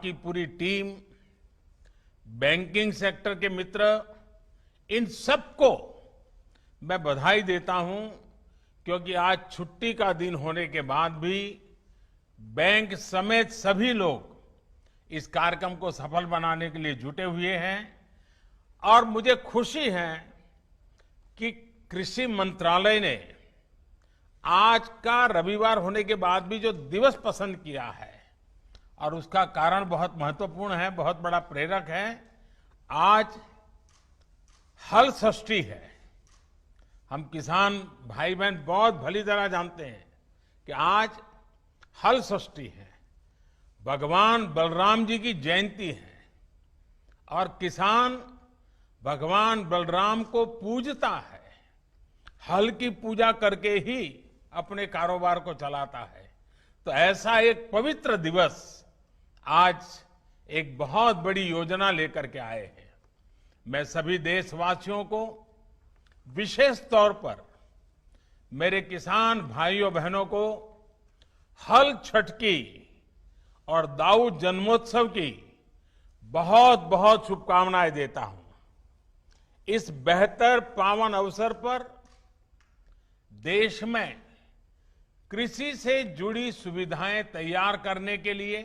की पूरी team, banking sector के मित्र, इन सबको मैं बधाई देता हूं, क्योंकि आज छुट्टी का दिन होने के बाद भी बैंक समेत सभी लोग इस कार्यक्रम को सफल बनाने के लिए जुटे हुए हैं। और मुझे खुशी है कि कृषि मंत्रालय ने आज का रविवार होने के बाद भी जो दिवस पसंद किया है, और उसका कारण बहुत महत्वपूर्ण है, बहुत बड़ा प्रेरक है। आज हल षष्ठी है। हम किसान भाई बहन बहुत भली तरह जानते हैं कि आज हल षष्ठी है, भगवान बलराम जी की जयंती है, और किसान भगवान बलराम को पूजता है। हल की पूजा करके ही अपने कारोबार को चलाता है। तो ऐसा एक पवित्र दिवस आज एक बहुत बड़ी योजना लेकर के आए हैं। मैं सभी देशवासियों को, विशेष तौर पर मेरे किसान भाइयों बहनों को हल छठ की और दाऊ जन्मोत्सव की बहुत बहुत शुभकामनाएं देता हूं। इस बेहतर पावन अवसर पर देश में कृषि से जुड़ी सुविधाएं तैयार करने के लिए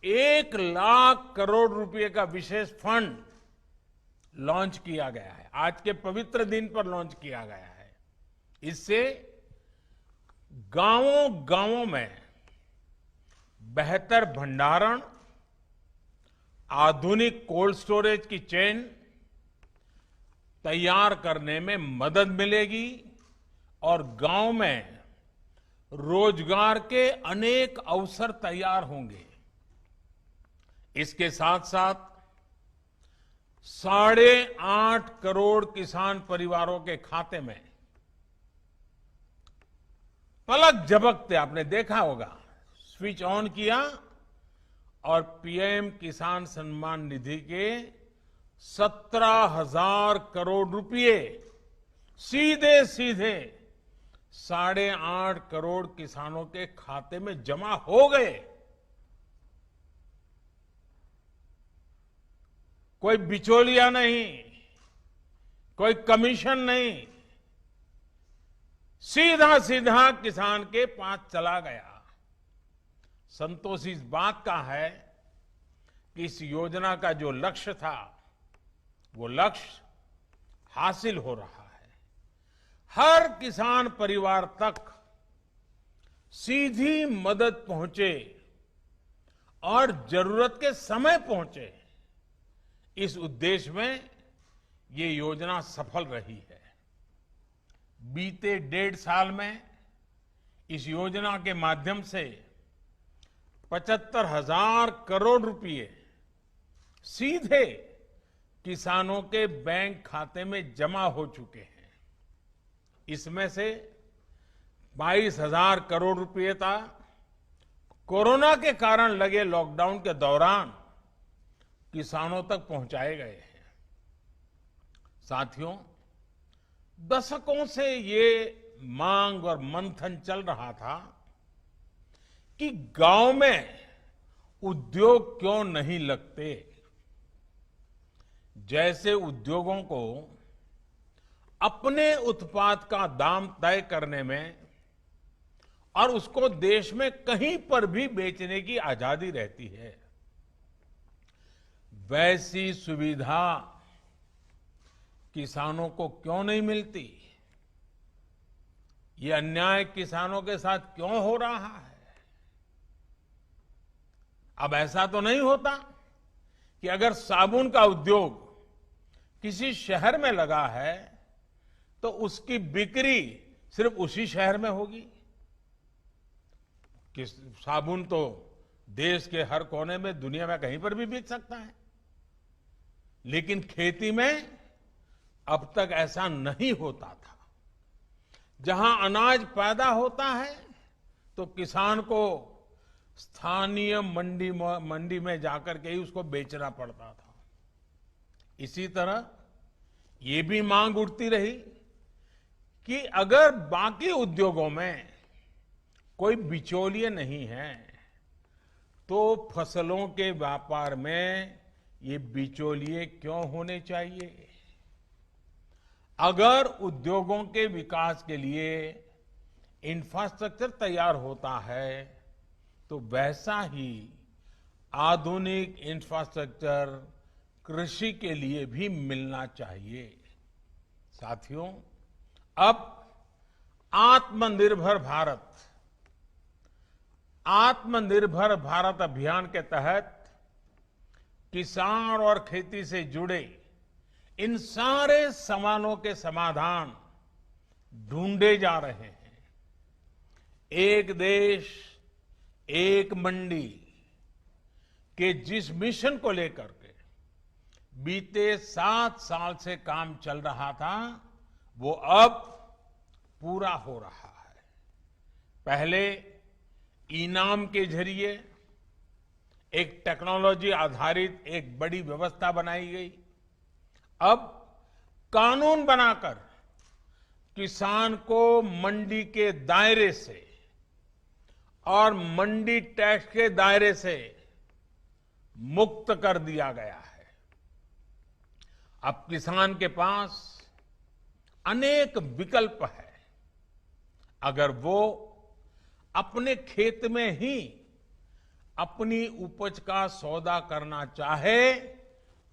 1,00,000 करोड़ रुपए का विशेष फंड लॉन्च किया गया है। आज के पवित्र दिन पर लॉन्च किया गया है। इससे गांवों गांवों में बेहतर भंडारण, आधुनिक कोल्ड स्टोरेज की चेन तैयार करने में मदद मिलेगी, और गांव में रोजगार के अनेक अवसर तैयार होंगे। इसके साथ साथ 8.5 करोड़ किसान परिवारों के खाते में पलक झपकते आपने देखा होगा, स्विच ऑन किया और पीएम किसान सम्मान निधि के 17,000 करोड़ रुपए सीधे सीधे 8.5 करोड़ किसानों के खाते में जमा हो गए। कोई बिचौलिया नहीं, कोई कमीशन नहीं, सीधा सीधा किसान के पास चला गया। संतोष इस बात का है कि इस योजना का जो लक्ष्य था, वो लक्ष्य हासिल हो रहा है। हर किसान परिवार तक सीधी मदद पहुंचे और जरूरत के समय पहुंचे, इस उद्देश्य में ये योजना सफल रही है। बीते 1.5 साल में इस योजना के माध्यम से 75,000 करोड़ रुपए सीधे किसानों के बैंक खाते में जमा हो चुके हैं। इसमें से 22,000 करोड़ रुपए था कोरोना के कारण लगे लॉकडाउन के दौरान किसानों तक पहुंचाए गए हैं। साथियों, दशकों से ये मांग और मंथन चल रहा था कि गांव में उद्योग क्यों नहीं लगते। जैसे उद्योगों को अपने उत्पाद का दाम तय करने में और उसको देश में कहीं पर भी बेचने की आजादी रहती है, वैसी सुविधा किसानों को क्यों नहीं मिलती। ये अन्याय किसानों के साथ क्यों हो रहा है। अब ऐसा तो नहीं होता कि अगर साबुन का उद्योग किसी शहर में लगा है तो उसकी बिक्री सिर्फ उसी शहर में होगी। कि साबुन तो देश के हर कोने में, दुनिया में कहीं पर भी बिक सकता है, लेकिन खेती में अब तक ऐसा नहीं होता था। जहां अनाज पैदा होता है तो किसान को स्थानीय मंडी में जाकर के ही उसको बेचना पड़ता था। इसी तरह ये भी मांग उठती रही कि अगर बाकी उद्योगों में कोई बिचौलिए नहीं है, तो फसलों के व्यापार में ये बिचौलिए क्यों होने चाहिए? अगर उद्योगों के विकास के लिए इंफ्रास्ट्रक्चर तैयार होता है तो वैसा ही आधुनिक इंफ्रास्ट्रक्चर कृषि के लिए भी मिलना चाहिए। साथियों, अब आत्मनिर्भर भारत अभियान के तहत किसान और खेती से जुड़े इन सारे सवालों के समाधान ढूंढे जा रहे हैं। एक देश एक मंडी के जिस मिशन को लेकर के बीते 7 साल से काम चल रहा था, वो अब पूरा हो रहा है। पहले इनाम के जरिए एक टेक्नोलॉजी आधारित एक बड़ी व्यवस्था बनाई गई। अब कानून बनाकर किसान को मंडी के दायरे से और मंडी टैक्स के दायरे से मुक्त कर दिया गया है। अब किसान के पास अनेक विकल्प है। अगर वो अपने खेत में ही अपनी उपज का सौदा करना चाहे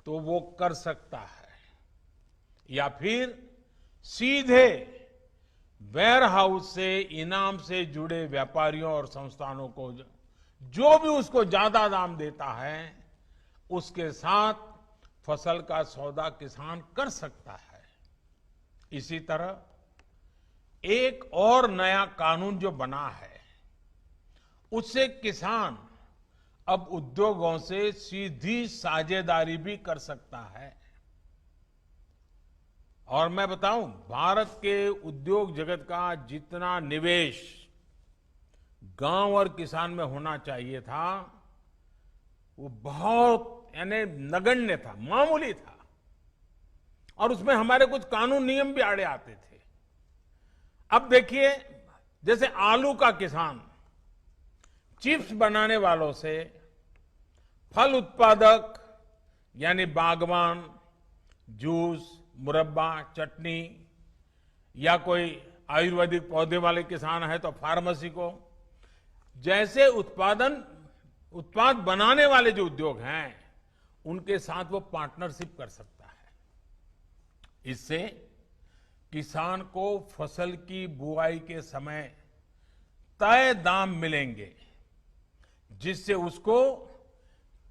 तो वो कर सकता है, या फिर सीधे वेयर हाउस से इनाम से जुड़े व्यापारियों और संस्थानों को जो भी उसको ज्यादा दाम देता है उसके साथ फसल का सौदा किसान कर सकता है। इसी तरह एक और नया कानून जो बना है उससे किसान अब उद्योगों से सीधी साझेदारी भी कर सकता है। और मैं बताऊं, भारत के उद्योग जगत का जितना निवेश गांव और किसान में होना चाहिए था वो बहुत यानी नगण्य था, मामूली था, और उसमें हमारे कुछ कानून नियम भी आड़े आते थे। अब देखिए, जैसे आलू का किसान चिप्स बनाने वालों से फल उत्पादक यानी बागवान, जूस, मुरब्बा, चटनी, या कोई आयुर्वेदिक पौधे वाले किसान है तो फार्मेसी को, जैसे उत्पाद बनाने वाले जो उद्योग हैं उनके साथ वो पार्टनरशिप कर सकता है। इससे किसान को फसल की बुआई के समय तय दाम मिलेंगे, जिससे उसको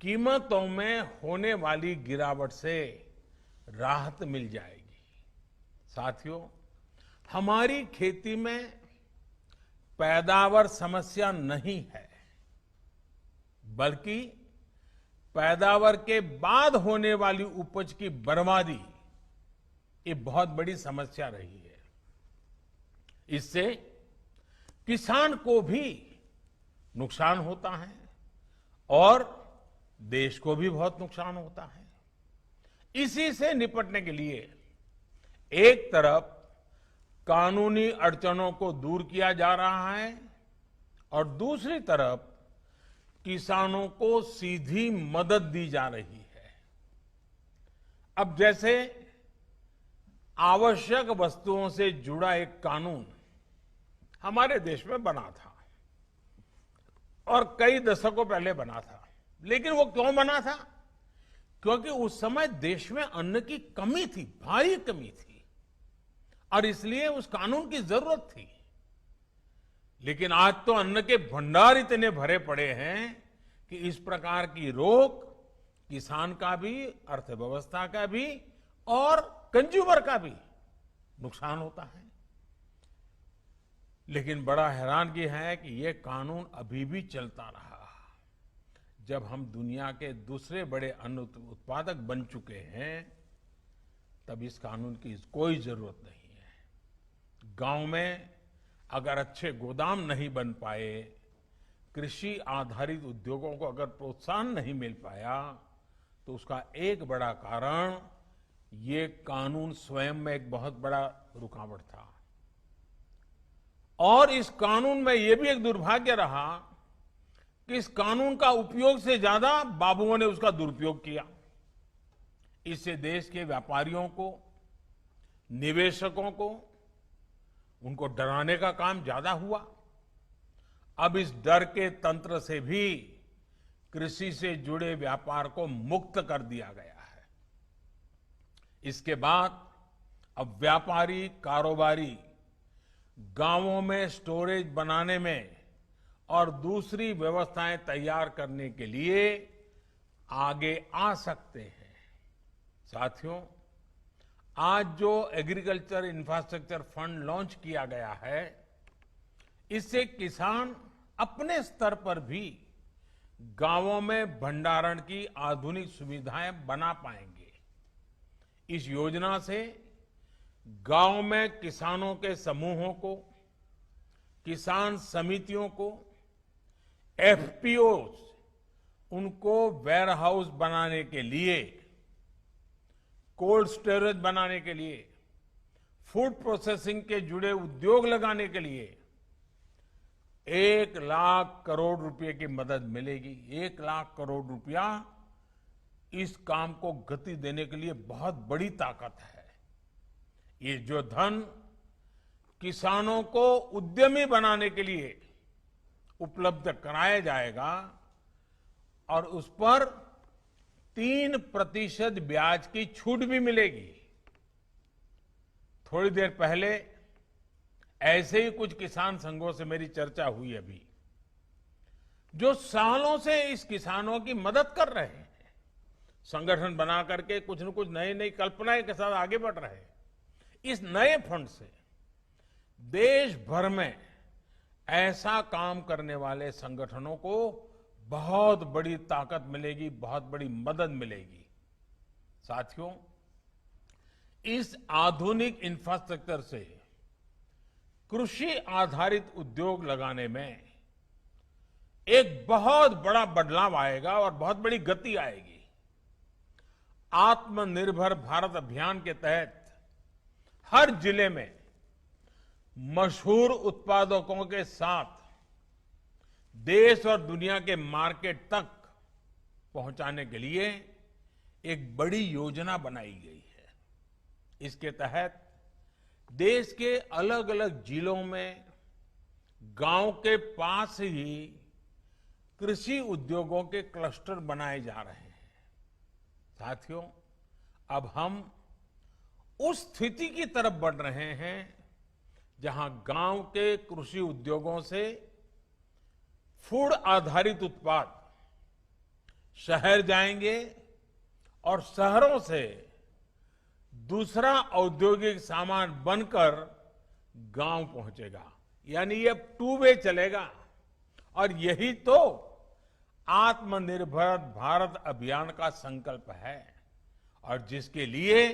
कीमतों में होने वाली गिरावट से राहत मिल जाएगी। साथियों, हमारी खेती में पैदावार समस्या नहीं है, बल्कि पैदावार के बाद होने वाली उपज की बर्बादी ये बहुत बड़ी समस्या रही है। इससे किसान को भी नुकसान होता है और देश को भी बहुत नुकसान होता है। इसी से निपटने के लिए एक तरफ कानूनी अड़चनों को दूर किया जा रहा है और दूसरी तरफ किसानों को सीधी मदद दी जा रही है। अब जैसे आवश्यक वस्तुओं से जुड़ा एक कानून हमारे देश में बना था और कई दशकों पहले बना था, लेकिन वो क्यों बना था? क्योंकि उस समय देश में अन्न की कमी थी, भारी कमी थी, और इसलिए उस कानून की जरूरत थी। लेकिन आज तो अन्न के भंडार इतने भरे पड़े हैं कि इस प्रकार की रोक किसान का भी, अर्थव्यवस्था का भी और कंज्यूमर का भी नुकसान होता है। लेकिन बड़ा हैरानगी है कि यह कानून अभी भी चलता रहा। जब हम दुनिया के दूसरे बड़े अन्न उत्पादक बन चुके हैं, तब इस कानून की कोई जरूरत नहीं है। गांव में अगर अच्छे गोदाम नहीं बन पाए, कृषि आधारित उद्योगों को अगर प्रोत्साहन नहीं मिल पाया, तो उसका एक बड़ा कारण ये कानून स्वयं में एक बहुत बड़ा रुकावट था। और इस कानून में ये भी एक दुर्भाग्य रहा कि इस कानून का उपयोग से ज्यादा बाबुओं ने उसका दुरुपयोग किया। इससे देश के व्यापारियों को, निवेशकों को, उनको डराने का काम ज्यादा हुआ। अब इस डर के तंत्र से भी कृषि से जुड़े व्यापार को मुक्त कर दिया गया है। इसके बाद अब व्यापारी, कारोबारी गांवों में स्टोरेज बनाने में और दूसरी व्यवस्थाएं तैयार करने के लिए आगे आ सकते हैं। साथियों, आज जो एग्रीकल्चर इंफ्रास्ट्रक्चर फंड लॉन्च किया गया है, इससे किसान अपने स्तर पर भी गांवों में भंडारण की आधुनिक सुविधाएं बना पाएंगे। इस योजना से गांव में किसानों के समूहों को, किसान समितियों को, एफपीओ उनको वेयर हाउस बनाने के लिए, कोल्ड स्टोरेज बनाने के लिए, फूड प्रोसेसिंग के जुड़े उद्योग लगाने के लिए 1 लाख करोड़ रुपए की मदद मिलेगी। 1 लाख करोड़ रुपया इस काम को गति देने के लिए बहुत बड़ी ताकत है। ये जो धन किसानों को उद्यमी बनाने के लिए उपलब्ध कराया जाएगा और उस पर 3% ब्याज की छूट भी मिलेगी। थोड़ी देर पहले ऐसे ही कुछ किसान संघों से मेरी चर्चा हुई अभी, जो सालों से इस किसानों की मदद कर रहे हैं, संगठन बना करके कुछ न कुछ नई नई कल्पनाएं के साथ आगे बढ़ रहे हैं। इस नए फंड से देश भर में ऐसा काम करने वाले संगठनों को बहुत बड़ी ताकत मिलेगी, बहुत बड़ी मदद मिलेगी। साथियों, इस आधुनिक इंफ्रास्ट्रक्चर से कृषि आधारित उद्योग लगाने में एक बहुत बड़ा बदलाव आएगा और बहुत बड़ी गति आएगी। आत्मनिर्भर भारत अभियान के तहत हर जिले में मशहूर उत्पादकों के साथ देश और दुनिया के मार्केट तक पहुंचाने के लिए एक बड़ी योजना बनाई गई है। इसके तहत देश के अलग अलग जिलों में गांव के पास ही कृषि उद्योगों के क्लस्टर बनाए जा रहे हैं। साथियों, अब हम उस स्थिति की तरफ बढ़ रहे हैं जहां गांव के कृषि उद्योगों से फूड आधारित उत्पाद शहर जाएंगे और शहरों से दूसरा औद्योगिक सामान बनकर गांव पहुंचेगा। यानी ये 2 वे चलेगा और यही तो आत्मनिर्भर भारत अभियान का संकल्प है और जिसके लिए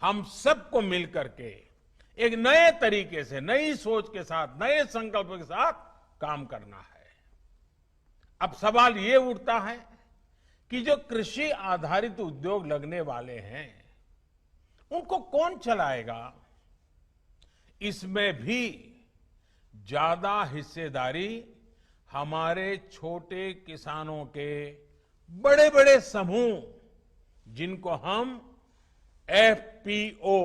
हम सबको मिलकर के एक नए तरीके से, नई सोच के साथ, नए संकल्प के साथ काम करना है। अब सवाल ये उठता है कि जो कृषि आधारित उद्योग लगने वाले हैं, उनको कौन चलाएगा? इसमें भी ज्यादा हिस्सेदारी हमारे छोटे किसानों के बड़े बड़े समूह, जिनको हम एफपीओ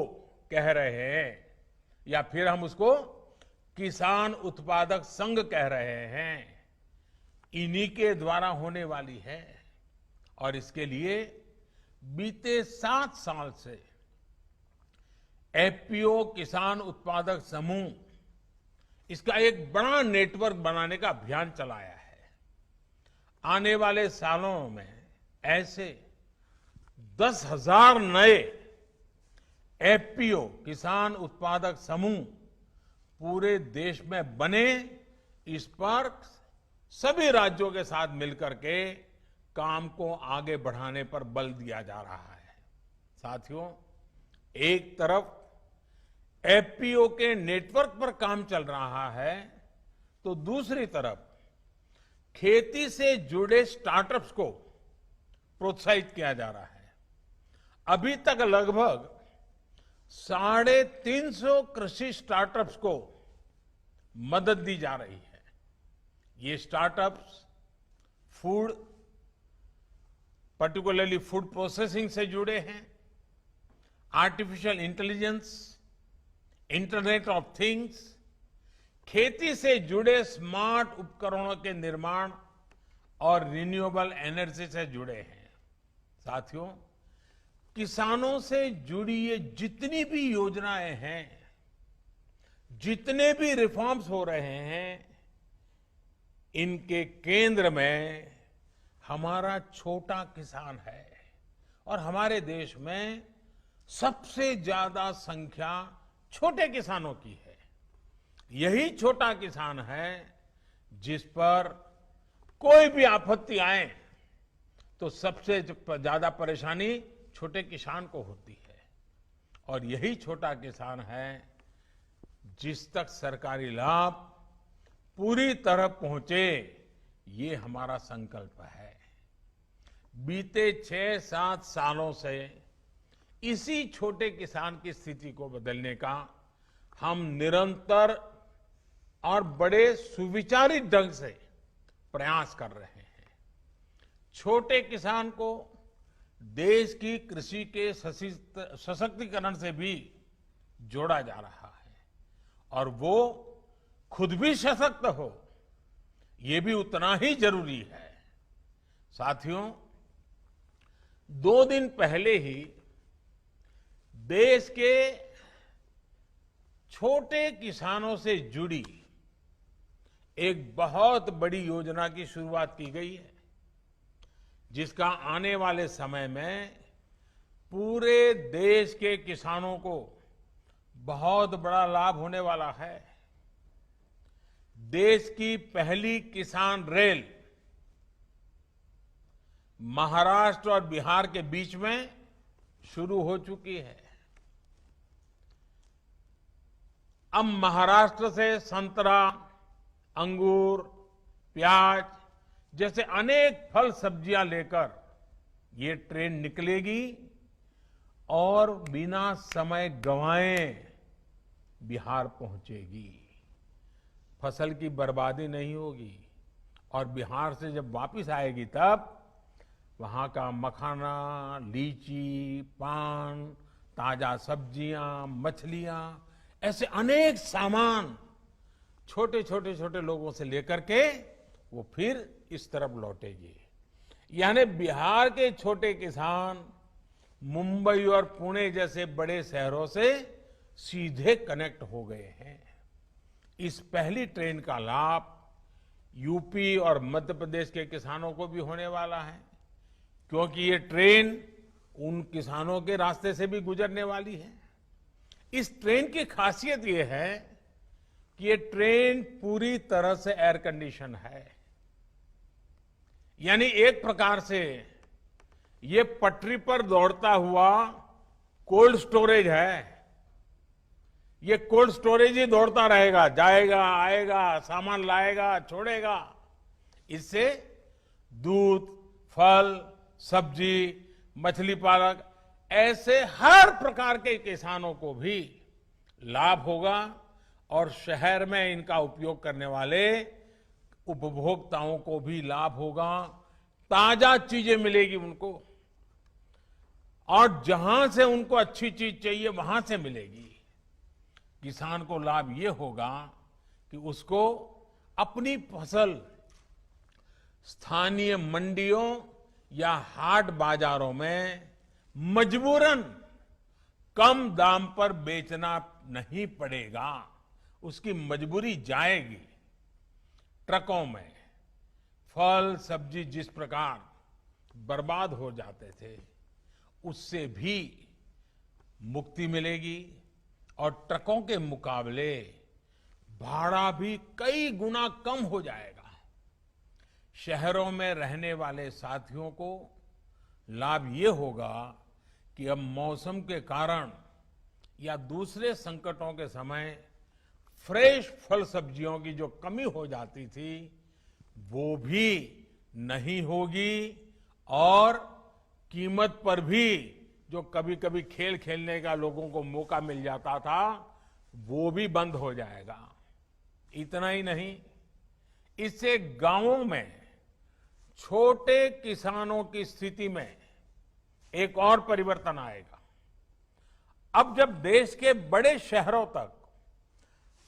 कह रहे हैं या फिर हम उसको किसान उत्पादक संघ कह रहे हैं, इन्हीं के द्वारा होने वाली है। और इसके लिए बीते 7 साल से एफपीओ किसान उत्पादक समूह, इसका एक बड़ा नेटवर्क बनाने का अभियान चलाया है। आने वाले सालों में ऐसे 10,000 नए एफपीओ किसान उत्पादक समूह पूरे देश में बने, इस पर सभी राज्यों के साथ मिलकर के काम को आगे बढ़ाने पर बल दिया जा रहा है। साथियों, एक तरफ एफपीओ के नेटवर्क पर काम चल रहा है, तो दूसरी तरफ खेती से जुड़े स्टार्टअप्स को प्रोत्साहित किया जा रहा है। अभी तक लगभग 350 कृषि स्टार्टअप्स को मदद दी जा रही है। ये startups food, particularly food processing से जुड़े हैं, artificial intelligence, internet of things, खेती से जुड़े स्मार्ट उपकरणों के निर्माण और रिन्यूएबल एनर्जी से जुड़े हैं। साथियों, किसानों से जुड़ी ये जितनी भी योजनाएं हैं, जितने भी रिफॉर्म्स हो रहे हैं, इनके केंद्र में हमारा छोटा किसान है। और हमारे देश में सबसे ज्यादा संख्या छोटे किसानों की है। यही छोटा किसान है जिस पर कोई भी आपत्ति आए तो सबसे ज्यादा परेशानी छोटे किसान को होती है। और यही छोटा किसान है जिस तक सरकारी लाभ पूरी तरह पहुंचे, ये हमारा संकल्प है। बीते 6-7 सालों से इसी छोटे किसान की स्थिति को बदलने का हम निरंतर और बड़े सुविचारित ढंग से प्रयास कर रहे हैं। छोटे किसान को देश की कृषि के सशक्तिकरण से भी जोड़ा जा रहा है और वो खुद भी सशक्त हो, ये भी उतना ही जरूरी है। साथियों, 2 दिन पहले ही देश के छोटे किसानों से जुड़ी एक बहुत बड़ी योजना की शुरुआत की गई है, जिसका आने वाले समय में पूरे देश के किसानों को बहुत बड़ा लाभ होने वाला है। देश की पहली किसान रेल महाराष्ट्र और बिहार के बीच में शुरू हो चुकी है। अब महाराष्ट्र से संतरा, अंगूर, प्याज जैसे अनेक फल सब्जियां लेकर ये ट्रेन निकलेगी और बिना समय गंवाए बिहार पहुंचेगी। फसल की बर्बादी नहीं होगी और बिहार से जब वापस आएगी तब वहां का मखाना, लीची, पान, ताजा सब्जियां, मछलियां, ऐसे अनेक सामान छोटे छोटे छोटे लोगों से लेकर के वो फिर इस तरफ लौटेगी। यानी बिहार के छोटे किसान मुंबई और पुणे जैसे बड़े शहरों से सीधे कनेक्ट हो गए हैं। इस पहली ट्रेन का लाभ यूपी और मध्य प्रदेश के किसानों को भी होने वाला है, क्योंकि ये ट्रेन उन किसानों के रास्ते से भी गुजरने वाली है। इस ट्रेन की खासियत ये है कि ये ट्रेन पूरी तरह से एयर कंडीशन है। यानी एक प्रकार से ये पटरी पर दौड़ता हुआ कोल्ड स्टोरेज है। ये कोल्ड स्टोरेज ही दौड़ता रहेगा, जाएगा, आएगा, सामान लाएगा, छोड़ेगा। इससे दूध, फल, सब्जी, मछली पालक ऐसे हर प्रकार के किसानों को भी लाभ होगा और शहर में इनका उपयोग करने वाले उपभोक्ताओं को भी लाभ होगा। ताजा चीजें मिलेगी उनको और जहां से उनको अच्छी चीज चाहिए वहां से मिलेगी। किसान को लाभ ये होगा कि उसको अपनी फसल स्थानीय मंडियों या हाट बाजारों में मजबूरन कम दाम पर बेचना नहीं पड़ेगा। उसकी मजबूरी जाएगी। ट्रकों में फल सब्जी जिस प्रकार बर्बाद हो जाते थे, उससे भी मुक्ति मिलेगी और ट्रकों के मुकाबले भाड़ा भी कई गुना कम हो जाएगा। शहरों में रहने वाले साथियों को लाभ ये होगा कि अब मौसम के कारण या दूसरे संकटों के समय फ्रेश फल सब्जियों की जो कमी हो जाती थी वो भी नहीं होगी और कीमत पर भी जो कभी कभी खेल खेलने का लोगों को मौका मिल जाता था वो भी बंद हो जाएगा। इतना ही नहीं, इससे गांवों में छोटे किसानों की स्थिति में एक और परिवर्तन आएगा। अब जब देश के बड़े शहरों तक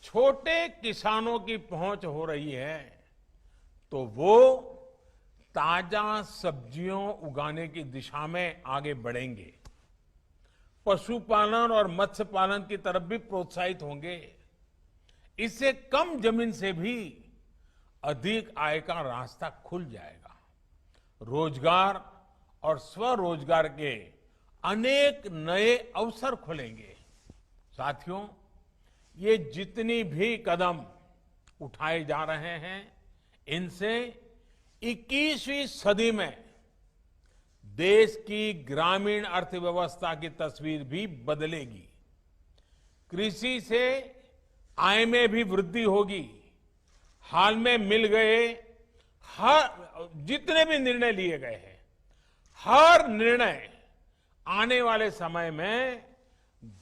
छोटे किसानों की पहुंच हो रही है, तो वो ताजा सब्जियों उगाने की दिशा में आगे बढ़ेंगे, पशुपालन और मत्स्य पालन की तरफ भी प्रोत्साहित होंगे। इससे कम जमीन से भी अधिक आय का रास्ता खुल जाएगा। रोजगार और स्वरोजगार के अनेक नए अवसर खुलेंगे। साथियों, ये जितनी भी कदम उठाए जा रहे हैं, इनसे 21वीं सदी में देश की ग्रामीण अर्थव्यवस्था की तस्वीर भी बदलेगी। कृषि से आय में भी वृद्धि होगी। हाल में मिल गए जितने भी निर्णय लिए गए हैं, हर निर्णय आने वाले समय में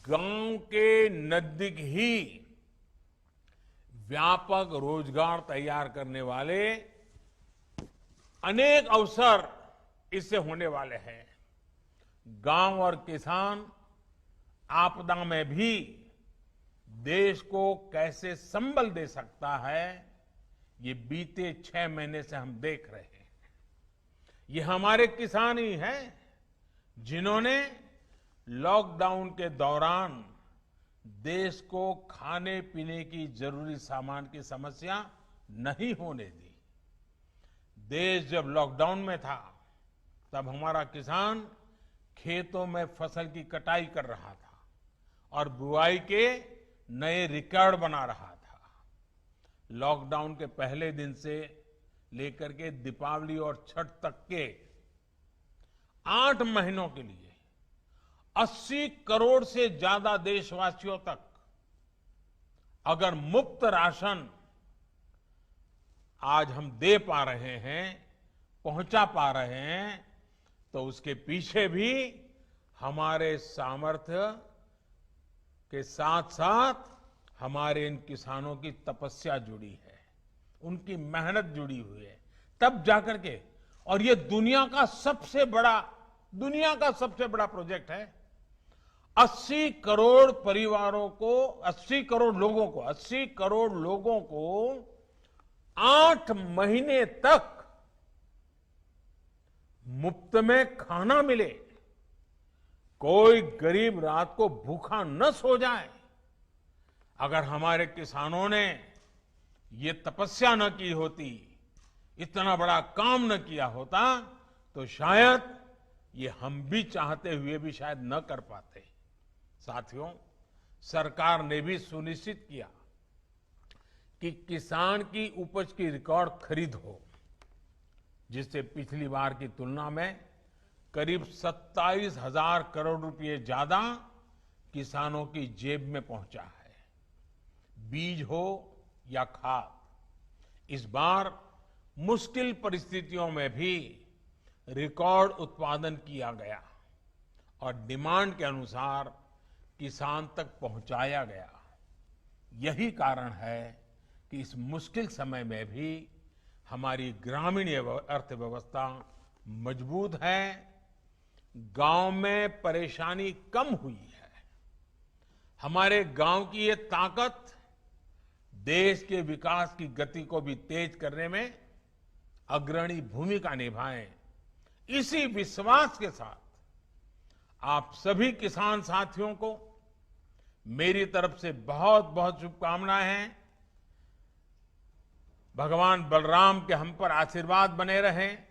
गांव के नजदीक ही व्यापक रोजगार तैयार करने वाले अनेक अवसर इससे होने वाले हैं। गांव और किसान आपदा में भी देश को कैसे संबल दे सकता है, ये बीते 6 महीने से हम देख रहे हैं। ये हमारे किसान ही हैं जिन्होंने लॉकडाउन के दौरान देश को खाने पीने की जरूरी सामान की समस्या नहीं होने दी। देश जब लॉकडाउन में था, तब हमारा किसान खेतों में फसल की कटाई कर रहा था और बुआई के नए रिकॉर्ड बना रहा था। लॉकडाउन के पहले दिन से लेकर के दीपावली और छठ तक के 8 महीनों के लिए 80 करोड़ से ज्यादा देशवासियों तक अगर मुफ्त राशन आज हम दे पा रहे हैं, पहुंचा पा रहे हैं, तो उसके पीछे भी हमारे सामर्थ्य के साथ साथ हमारे इन किसानों की तपस्या जुड़ी है, उनकी मेहनत जुड़ी हुई है, तब जाकर के। और ये दुनिया का सबसे बड़ा प्रोजेक्ट है। 80 करोड़ परिवारों को, 80 करोड़ लोगों को 8 महीने तक मुफ्त में खाना मिले, कोई गरीब रात को भूखा न सो जाए। अगर हमारे किसानों ने ये तपस्या न की होती, इतना बड़ा काम न किया होता, तो शायद ये हम भी चाहते हुए भी शायद न कर पाते। साथियों, सरकार ने भी सुनिश्चित किया कि किसान की उपज की रिकॉर्ड खरीद हो, जिससे पिछली बार की तुलना में करीब 27,000 करोड़ रुपए ज्यादा किसानों की जेब में पहुंचा है। बीज हो या खाद, इस बार मुश्किल परिस्थितियों में भी रिकॉर्ड उत्पादन किया गया और डिमांड के अनुसार किसान तक पहुंचाया गया। यही कारण है कि इस मुश्किल समय में भी हमारी ग्रामीण अर्थव्यवस्था मजबूत है, गांव में परेशानी कम हुई है। हमारे गांव की ये ताकत देश के विकास की गति को भी तेज करने में अग्रणी भूमिका निभाए। इसी विश्वास के साथ आप सभी किसान साथियों को मेरी तरफ से बहुत बहुत शुभकामनाएं हैं। भगवान बलराम के हम पर आशीर्वाद बने रहें।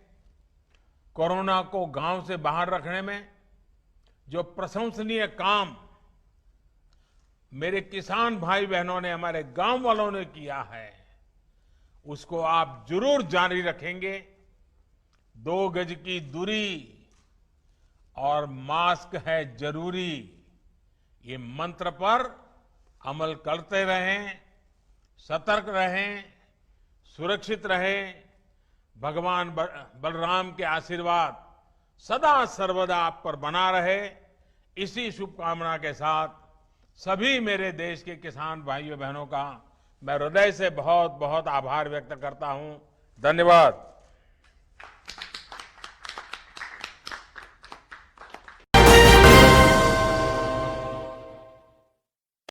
कोरोना को गांव से बाहर रखने में जो प्रशंसनीय काम मेरे किसान भाई बहनों ने, हमारे गांव वालों ने किया है, उसको आप जरूर जारी रखेंगे। 2 गज की दूरी और मास्क है जरूरी, ये मंत्र पर अमल करते रहें, सतर्क रहें, सुरक्षित रहें। भगवान बलराम के आशीर्वाद सदा सर्वदा आप पर बना रहे। इसी शुभकामना के साथ सभी मेरे देश के किसान भाइयों बहनों का मैं हृदय से बहुत बहुत आभार व्यक्त करता हूं। धन्यवाद।